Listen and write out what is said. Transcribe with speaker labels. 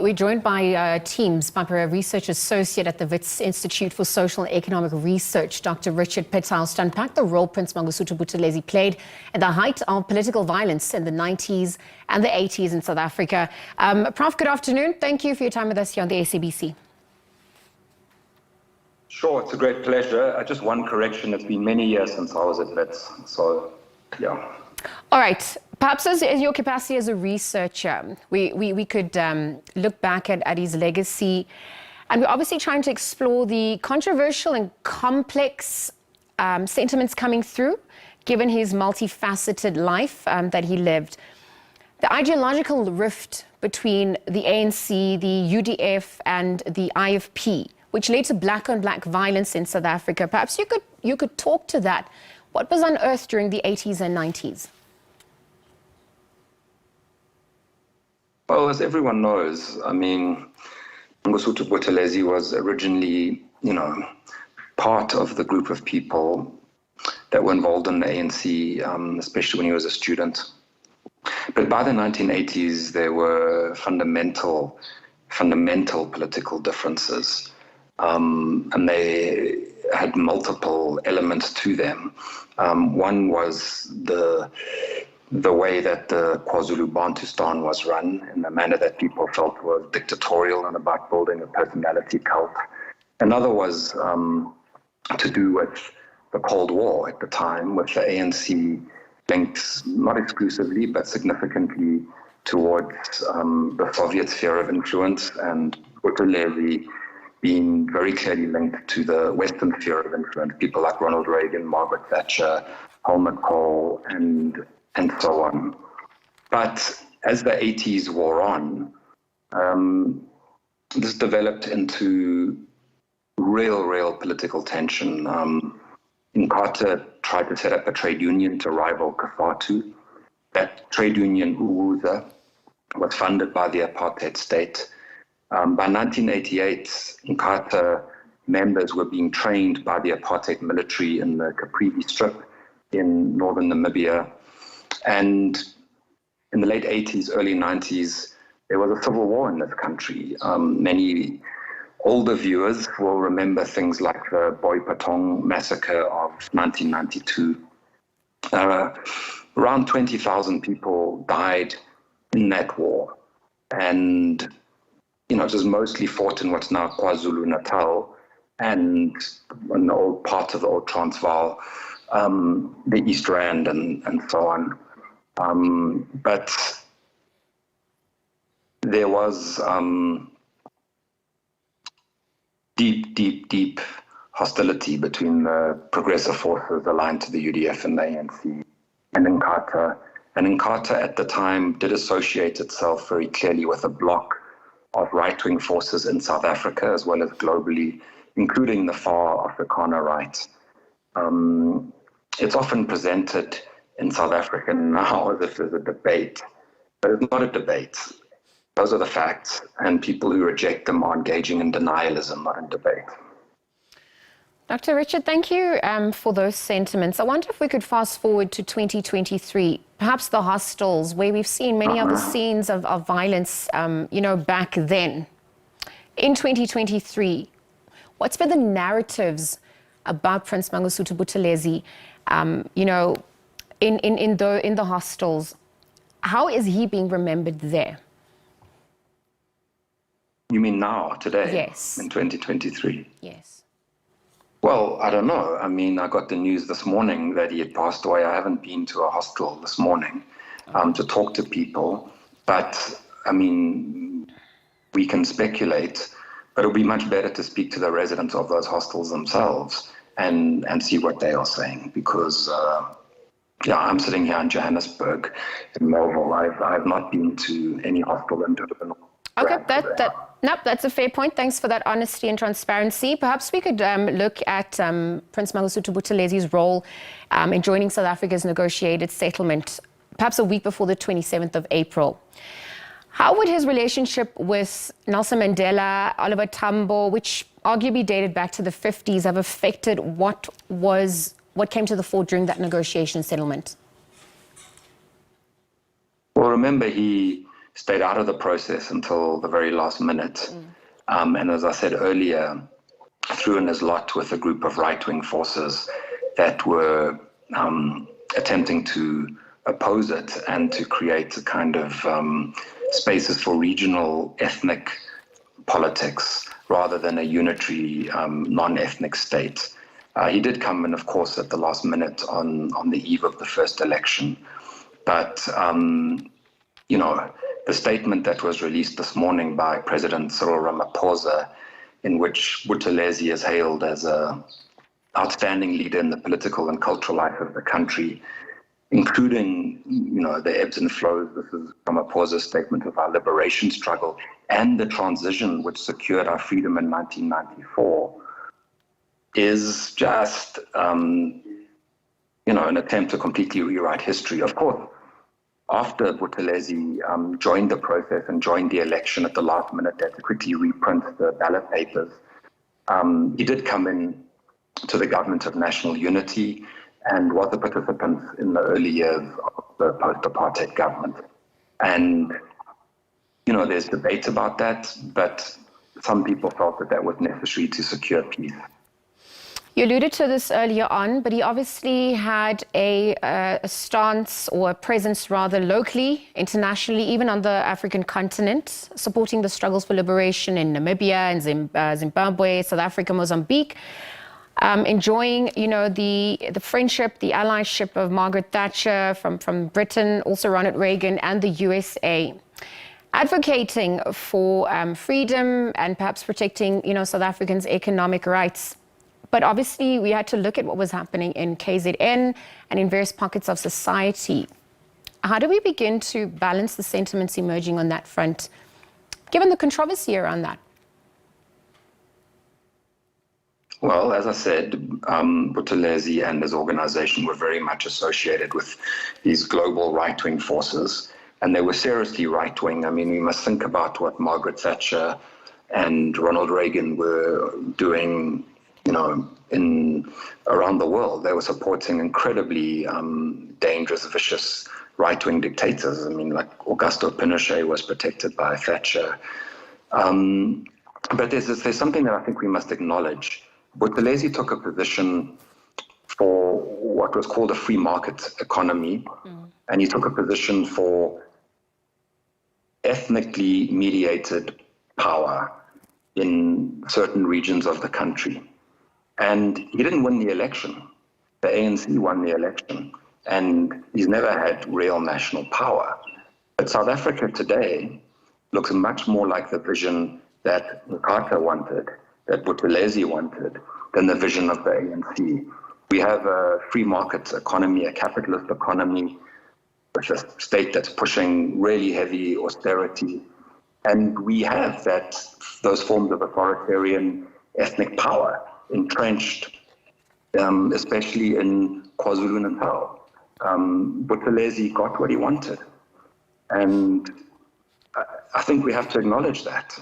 Speaker 1: We're joined by Teams by a research associate at the Wits Institute for Social and Economic Research, Dr Richard Pitthouse, to unpack the role Prince Mangosuthu Buthelezi played at the height of political violence in the 90s and the 80s in South Africa. Prof, good afternoon. Thank you for your time with us here on the SABC.
Speaker 2: Sure, it's a great pleasure. Just one correction, it's been many years since I was at Wits, so yeah.
Speaker 1: All right. Perhaps as your capacity as a researcher, we could look back at his legacy, and we're obviously trying to explore the controversial and complex sentiments coming through, given his multifaceted life that he lived. The ideological rift between the ANC, the UDF, and the IFP, which led to black-on-black violence in South Africa. Perhaps you could talk to that. What was unearthed during the 80s and 90s?
Speaker 2: Well, as everyone knows, I mean, Mangosuthu Buthelezi was originally, part of the group of people that were involved in the ANC, especially when he was a student. But by the 1980s, there were fundamental political differences, and they had multiple elements to them. One was the way that the KwaZulu Bantustan was run, in the manner that people felt was dictatorial and about building a personality cult. Another was to do with the Cold War at the time, with the ANC linked not exclusively but significantly towards the Soviet sphere of influence, and Buthelezi being very clearly linked to the Western sphere of influence, people like Ronald Reagan, Margaret Thatcher, Helmut Kohl, and so on. But as the 80s wore on, this developed into real political tension. Inkatha tried to set up a trade union to rival COSATU. That trade union, UWUZA, was funded by the apartheid state. By 1988, Inkatha members were being trained by the apartheid military in the Caprivi Strip in northern Namibia. And in the late 80s, early 90s, there was a civil war in this country. Many older viewers will remember things like the Boipatong massacre of 1992. Around 20,000 people died in that war. And, it was mostly fought in what's now KwaZulu-Natal and in the old parts of the old Transvaal, the East Rand and so on. But there was deep hostility between the progressive forces aligned to the UDF and the ANC and Inkatha. And Inkatha at the time did associate itself very clearly with a bloc of right-wing forces in South Africa as well as globally, including the far Afrikaner right. It's often presented in South Africa now as if there's a debate, but it's not a debate. Those are the facts, and people who reject them are engaging in denialism, not in debate.
Speaker 1: Dr. Richard, thank you for those sentiments. I wonder if we could fast forward to 2023, perhaps the hostels, where we've seen many of the scenes of violence, back then. In 2023, what's been the narratives about Prince Mangosuthu Buthelezi, in the hostels? How is he being remembered there?
Speaker 2: You mean now, today?
Speaker 1: Yes.
Speaker 2: In 2023?
Speaker 1: Yes.
Speaker 2: Well, I don't know. I mean, I got the news this morning that he had passed away. I haven't been to a hostel this morning to talk to people. But, I mean, we can speculate, but it'll be much better to speak to the residents of those hostels themselves and see what they are saying. Because, I'm sitting here in Johannesburg, in Melville. I've not been to any hostel in Durban.
Speaker 1: Okay, that's a fair point. Thanks for that honesty and transparency. Perhaps we could look at Prince Mangosuthu Buthelezi's role in joining South Africa's negotiated settlement, perhaps a week before the 27th of April. How would his relationship with Nelson Mandela, Oliver Tambo, which arguably dated back to the 50s, have affected what came to the fore during that negotiation settlement?
Speaker 2: Well, remember, he stayed out of the process until the very last minute. And as I said earlier, threw in his lot with a group of right-wing forces that were attempting to oppose it and to create a kind of spaces for regional ethnic politics rather than a unitary non-ethnic state. He did come in, of course, at the last minute on the eve of the first election. But, the statement that was released this morning by President Cyril Ramaphosa, in which Buthelezi is hailed as an outstanding leader in the political and cultural life of the country, including, the ebbs and flows. This is Ramaphosa's statement of our liberation struggle and the transition which secured our freedom in 1994, is just, an attempt to completely rewrite history. Of course, after Buthelezi joined the process and joined the election at the last minute, they had to quickly reprint the ballot papers. He did come in to the government of national unity and was a participant in the early years of the post-apartheid government. And, there's debate about that, but some people felt that was necessary to secure peace.
Speaker 1: You alluded to this earlier on, but he obviously had a stance or a presence rather locally, internationally, even on the African continent, supporting the struggles for liberation in Namibia and Zimbabwe, South Africa, Mozambique, enjoying, the friendship, the allyship of Margaret Thatcher from Britain, also Ronald Reagan and the USA, advocating for freedom and perhaps protecting, South Africans' economic rights. But obviously, we had to look at what was happening in KZN and in various pockets of society. How do we begin to balance the sentiments emerging on that front, given the controversy around that?
Speaker 2: Well, as I said, Buthelezi and his organization were very much associated with these global right-wing forces, and they were seriously right-wing. I mean, we must think about what Margaret Thatcher and Ronald Reagan were doing around the world. They were supporting incredibly dangerous, vicious right-wing dictators. I mean, like Augusto Pinochet was protected by Thatcher. But there's something that I think we must acknowledge. Buthelezi took a position for what was called a free market economy, and he took a position for ethnically mediated power in certain regions of the country. And he didn't win the election. The ANC won the election, and he's never had real national power. But South Africa today looks much more like the vision that Nkatha wanted, that Buthelezi wanted, than the vision of the ANC. We have a free market economy, a capitalist economy, with a state that's pushing really heavy austerity. And we have those forms of authoritarian ethnic power entrenched, especially in KwaZulu-Natal. Buthelezi got what he wanted. And I think we have to acknowledge that.